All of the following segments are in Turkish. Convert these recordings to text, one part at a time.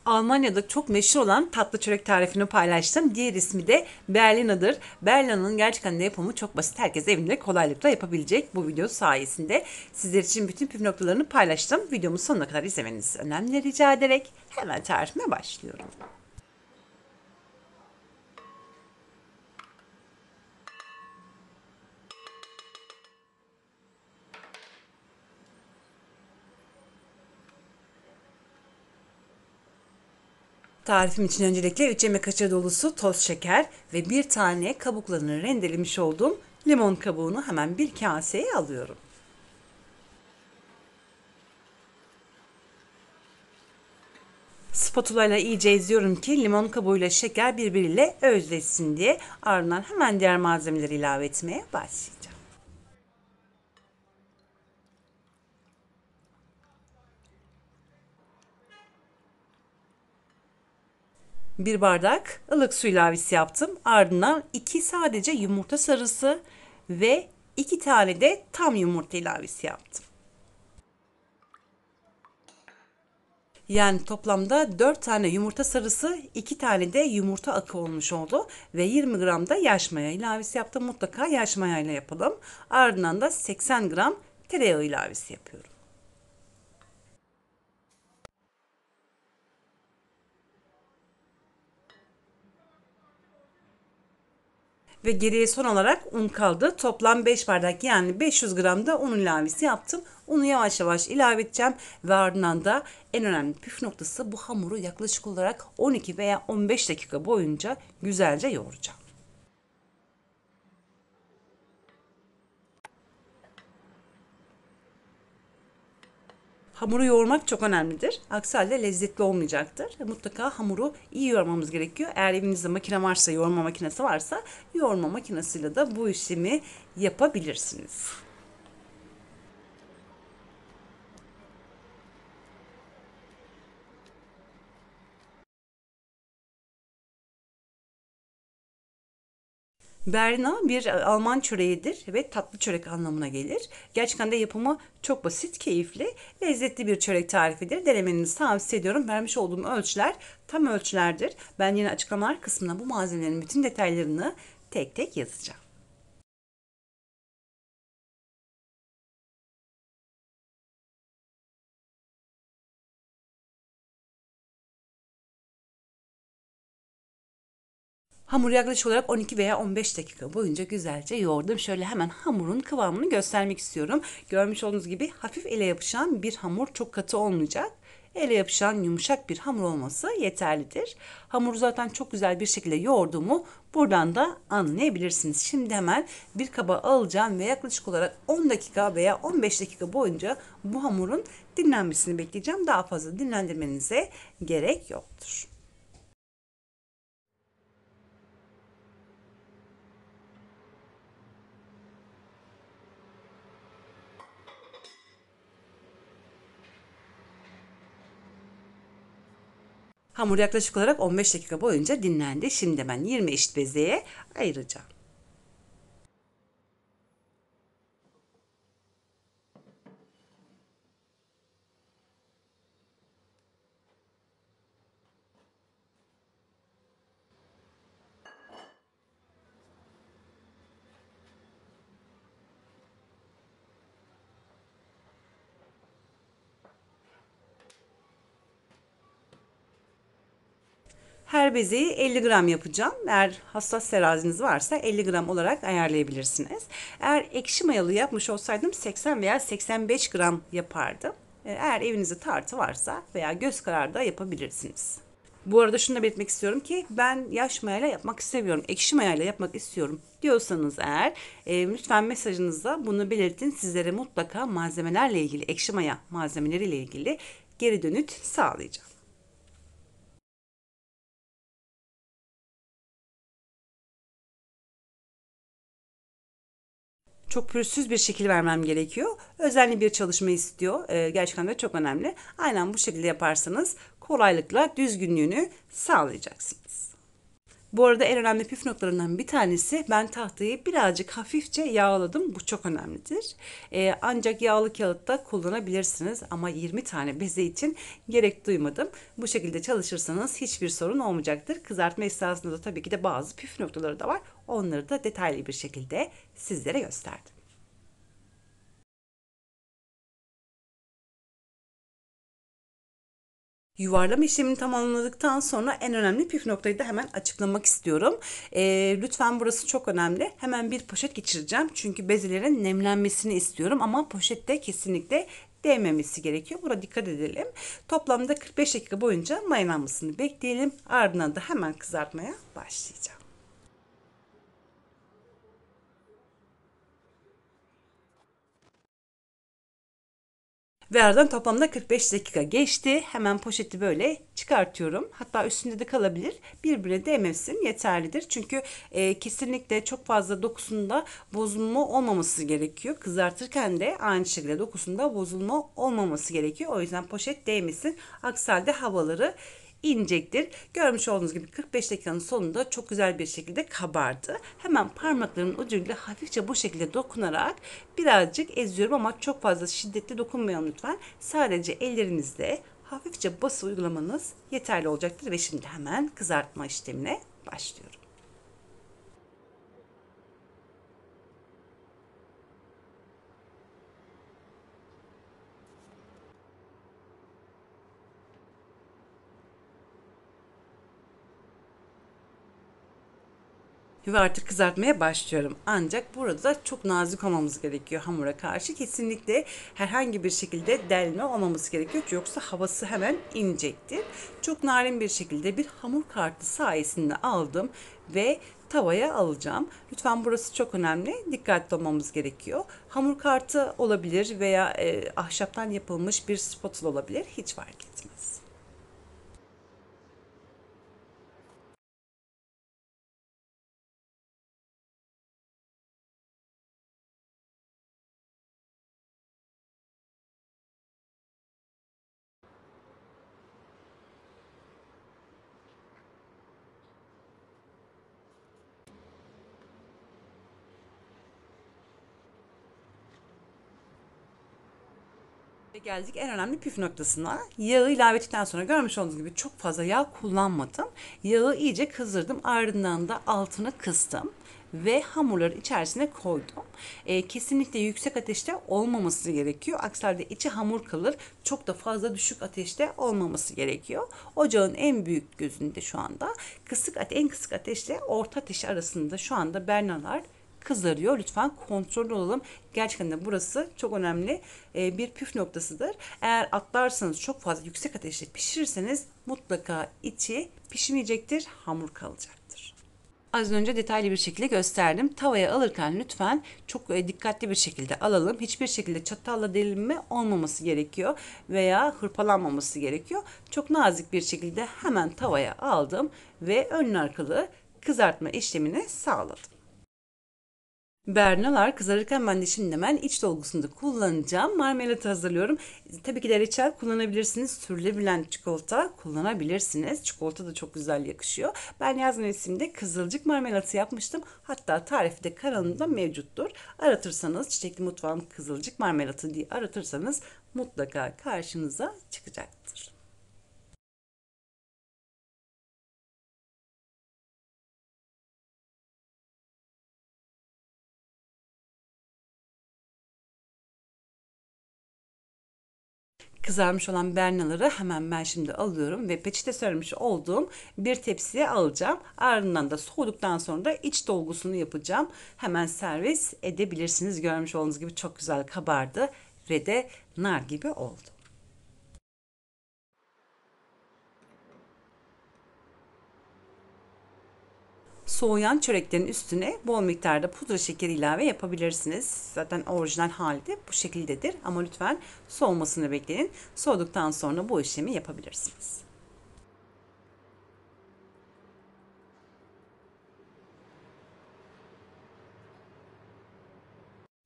Almanya'da çok meşhur olan tatlı çörek tarifini paylaştım. Diğer ismi de Berlina'dır. Berlina'nın gerçekten de yapımı çok basit. Herkes evinde kolaylıkla yapabilecek bu video sayesinde. Sizler için bütün püf noktalarını paylaştım. Videomu sonuna kadar izlemenizi önemli rica ederek hemen tarifime başlıyorum. Tarifim için öncelikle 3 yemek kaşığı dolusu toz şeker ve bir tane kabuklarını rendelemiş olduğum limon kabuğunu hemen bir kaseye alıyorum. Spatula ile iyice eziyorum ki limon kabuğuyla şeker birbiriyle özleşsin diye. Ardından hemen diğer malzemeleri ilave etmeye başlayacağım. Bir bardak ılık su ilavesi yaptım. Ardından 2 sadece yumurta sarısı ve 2 tane de tam yumurta ilavesi yaptım. Yani toplamda 4 tane yumurta sarısı, 2 tane de yumurta akı olmuş oldu. Ve 20 gram da yaş maya ilavesi yaptım. Mutlaka yaş maya ile yapalım. Ardından da 80 gram tereyağı ilavesi yapıyorum. Ve geriye son olarak un kaldı. Toplam 5 bardak yani 500 gram da un ilavesi yaptım. Unu yavaş yavaş ilave edeceğim ve ardından da en önemli püf noktası bu hamuru yaklaşık olarak 12 veya 15 dakika boyunca güzelce yoğuracağım. Hamuru yoğurmak çok önemlidir. Aksi halde lezzetli olmayacaktır. Mutlaka hamuru iyi yoğurmamız gerekiyor. Eğer evinizde makine varsa, yoğurma makinesi varsa yoğurma makinesiyle de bu işlemi yapabilirsiniz. Berna bir Alman çöreğidir ve tatlı çörek anlamına gelir. Gerçekten de yapımı çok basit, keyifli, lezzetli bir çörek tarifidir. Denemenizi tavsiye ediyorum. Vermiş olduğum ölçüler tam ölçülerdir. Ben yine açıklamalar kısmına bu malzemelerin bütün detaylarını tek tek yazacağım. Hamuru yaklaşık olarak 12 veya 15 dakika boyunca güzelce yoğurdum. Şöyle hemen hamurun kıvamını göstermek istiyorum. Görmüş olduğunuz gibi hafif ele yapışan bir hamur, çok katı olmayacak. Ele yapışan yumuşak bir hamur olması yeterlidir. Hamuru zaten çok güzel bir şekilde yoğurduğumu buradan da anlayabilirsiniz. Şimdi hemen bir kaba alacağım ve yaklaşık olarak 10 dakika veya 15 dakika boyunca bu hamurun dinlenmesini bekleyeceğim. Daha fazla dinlendirmenize gerek yoktur. Hamur yaklaşık olarak 15 dakika boyunca dinlendi. Şimdi ben 20 eşit bezeye ayıracağım. Her bezeyi 50 gram yapacağım. Eğer hassas teraziniz varsa 50 gram olarak ayarlayabilirsiniz. Eğer ekşi mayalı yapmış olsaydım 80 veya 85 gram yapardım. Eğer evinizde tartı varsa veya göz kararı da yapabilirsiniz. Bu arada şunu da belirtmek istiyorum ki ben yaş mayayla yapmak istemiyorum, ekşi mayayla yapmak istiyorum diyorsanız eğer lütfen mesajınızda bunu belirtin. Sizlere mutlaka malzemelerle ilgili, ekşi maya malzemeleriyle ilgili geri dönüt sağlayacağım. Çok pürüzsüz bir şekil vermem gerekiyor. Özenli bir çalışma istiyor. Gerçekten de çok önemli. Aynen bu şekilde yaparsanız kolaylıkla düzgünlüğünü sağlayacaksınız. Bu arada en önemli püf noktalarından bir tanesi, ben tahtayı birazcık hafifçe yağladım. Bu çok önemlidir. Ancak yağlı kağıtta kullanabilirsiniz ama 20 tane beze için gerek duymadım. Bu şekilde çalışırsanız hiçbir sorun olmayacaktır. Kızartma esnasında da tabii ki de bazı püf noktaları da var. Onları da detaylı bir şekilde sizlere gösterdim. Yuvarlama işlemini tamamladıktan sonra en önemli püf noktayı da hemen açıklamak istiyorum. Lütfen, burası çok önemli. Hemen bir poşet geçireceğim. Çünkü bezelerin nemlenmesini istiyorum ama poşette kesinlikle değmemesi gerekiyor. Buna dikkat edelim. Toplamda 45 dakika boyunca mayalanmasını bekleyelim. Ardından da hemen kızartmaya başlayacağım. Ve aradan toplamda 45 dakika geçti. Hemen poşeti böyle çıkartıyorum. Hatta üstünde de kalabilir. Birbirine değmesin yeterlidir. Çünkü kesinlikle çok fazla dokusunda bozulma olmaması gerekiyor. Kızartırken de aynı şekilde dokusunda bozulma olmaması gerekiyor. O yüzden poşet değmesin. Aksi halde havaları inecektir. Görmüş olduğunuz gibi 45 dakikanın sonunda çok güzel bir şekilde kabardı. Hemen parmaklarımın ucuyla hafifçe bu şekilde dokunarak birazcık eziyorum ama çok fazla şiddetli dokunmayalım lütfen. Sadece ellerinizle hafifçe bası uygulamanız yeterli olacaktır ve şimdi hemen kızartma işlemine başlıyorum. Ve artık kızartmaya başlıyorum. Ancak burada çok nazik olmamız gerekiyor hamura karşı. Kesinlikle herhangi bir şekilde delme olmaması gerekiyor. Yoksa havası hemen inecektir. Çok narin bir şekilde bir hamur kartı sayesinde aldım ve tavaya alacağım. Lütfen, burası çok önemli. Dikkatli olmamız gerekiyor. Hamur kartı olabilir veya ahşaptan yapılmış bir spatula olabilir. Hiç fark etmez. Ve geldik en önemli püf noktasına. Yağı ilave ettikten sonra görmüş olduğunuz gibi çok fazla yağ kullanmadım. Yağı iyice kızdırdım. Ardından da altını kıstım ve hamurları içerisine koydum. Kesinlikle yüksek ateşte olmaması gerekiyor. Aksi halde içi hamur kalır. Çok da fazla düşük ateşte olmaması gerekiyor. Ocağın en büyük gözünde şu anda en kısık ateşle orta ateş arasında şu anda bernalar kızarıyor. Lütfen kontrollü olalım. Gerçekten de burası çok önemli bir püf noktasıdır. Eğer atlarsanız, çok fazla yüksek ateşte pişirirseniz mutlaka içi pişmeyecektir, hamur kalacaktır. Az önce detaylı bir şekilde gösterdim. Tavaya alırken lütfen çok dikkatli bir şekilde alalım. Hiçbir şekilde çatalla delinme olmaması gerekiyor veya hırpalanmaması gerekiyor. Çok nazik bir şekilde hemen tavaya aldım ve ön arkalı kızartma işlemini sağladım. Bernalar kızarırken ben de şimdi hemen iç dolgusunu da kullanacağım. Marmelatı hazırlıyorum. Tabii ki de reçel kullanabilirsiniz. Sürülebilen çikolata kullanabilirsiniz. Çikolata da çok güzel yakışıyor. Ben yaz mevsiminde kızılcık marmelatı yapmıştım. Hatta tarifi de kanalımda mevcuttur. Aratırsanız, Çiçekli Mutfağım kızılcık marmelatı diye aratırsanız mutlaka karşınıza çıkacaktır. Kızarmış olan bernaları hemen ben şimdi alıyorum ve peçete sarmış olduğum bir tepsiye alacağım. Ardından da soğuduktan sonra da iç dolgusunu yapacağım. Hemen servis edebilirsiniz. Görmüş olduğunuz gibi çok güzel kabardı ve de nar gibi oldu. Soğuyan çöreklerin üstüne bol miktarda pudra şekeri ilave yapabilirsiniz. Zaten orijinal hali de bu şekildedir ama lütfen soğumasını bekleyin. Soğuduktan sonra bu işlemi yapabilirsiniz.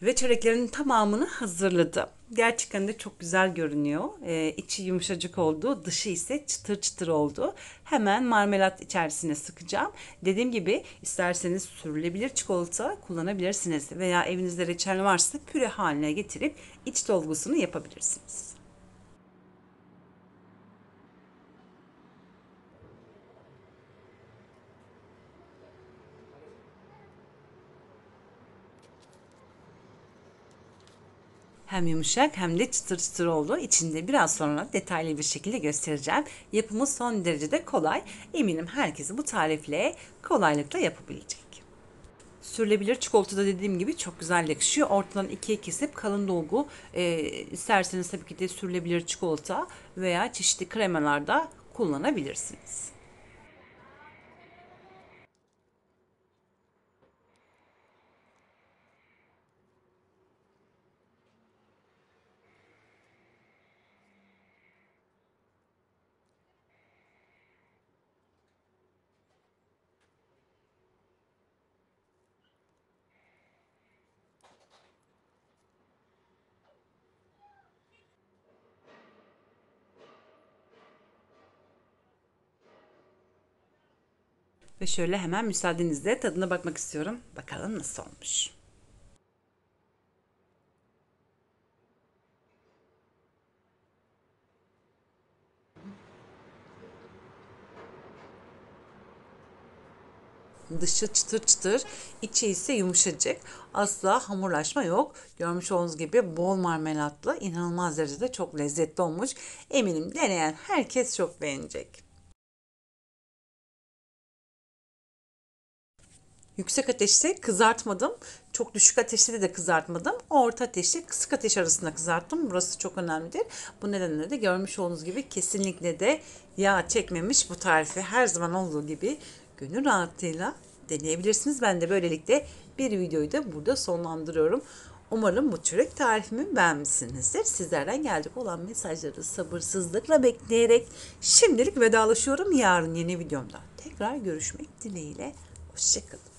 Ve çöreklerin tamamını hazırladım. Gerçekten de çok güzel görünüyor. İçi yumuşacık oldu, dışı ise çıtır çıtır oldu. Hemen marmelat içerisine sıkacağım. Dediğim gibi isterseniz sürülebilir çikolata kullanabilirsiniz veya evinizde reçel varsa püre haline getirip iç dolgusunu yapabilirsiniz. Hem yumuşak hem de çıtır çıtır oldu. İçinde biraz sonra detaylı bir şekilde göstereceğim. Yapımı son derece de kolay. Eminim herkes bu tarifle kolaylıkla yapabilecek. Sürülebilir çikolata da dediğim gibi çok güzel yakışıyor. Ortadan ikiye kesip kalın dolgu isterseniz tabii ki de sürülebilir çikolata veya çeşitli kremalarda kullanabilirsiniz. Ve şöyle hemen müsaadenizle tadına bakmak istiyorum. Bakalım nasıl olmuş. Dışı çıtır çıtır, içi ise yumuşacık. Asla hamurlaşma yok. Görmüş olduğunuz gibi bol marmelatlı, inanılmaz derecede çok lezzetli olmuş. Eminim deneyen herkes çok beğenecek. Yüksek ateşte kızartmadım. Çok düşük ateşte de kızartmadım. Orta ateşte kısık ateş arasında kızarttım. Burası çok önemlidir. Bu nedenle de görmüş olduğunuz gibi kesinlikle de yağ çekmemiş bu tarifi her zaman olduğu gibi gönül rahatlığıyla deneyebilirsiniz. Ben de böylelikle bir videoyu da burada sonlandırıyorum. Umarım bu çörek tarifimi beğenmişsinizdir. Sizlerden gelecek olan mesajları sabırsızlıkla bekleyerek şimdilik vedalaşıyorum. Yarın yeni videomda tekrar görüşmek dileğiyle. Hoşçakalın.